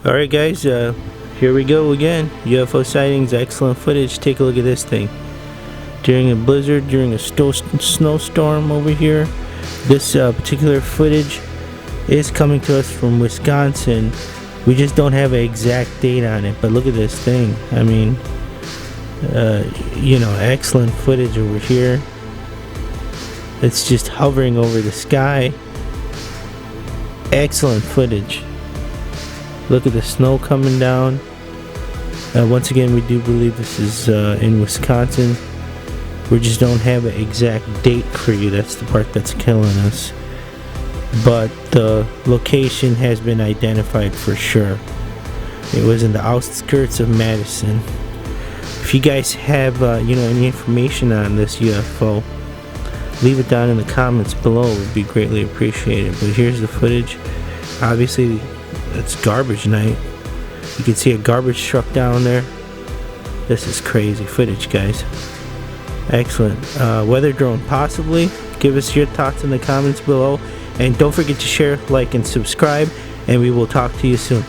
Alright guys, here we go again. UFO sightings, excellent footage. Take a look at this thing. During a blizzard, during a snowstorm over here. This particular footage is coming to us from Wisconsin. We just don't have an exact date on it, but look at this thing. I mean, excellent footage over here. It's just hovering over the sky. Excellent footage. Look at the snow coming down. Once again, we do believe this is in Wisconsin. We just don't have an exact date for you. That's the part that's killing us. But the location has been identified for sure. It was in the outskirts of Madison. If you guys have any information on this UFO, leave it down in the comments below. It would be greatly appreciated. But here's the footage. Obviously, it's garbage night. You can see a garbage truck down there. This is crazy footage, guys. Excellent. Weather drone, possibly. Give us your thoughts in the comments below. And don't forget to share, like, and subscribe. And we will talk to you soon.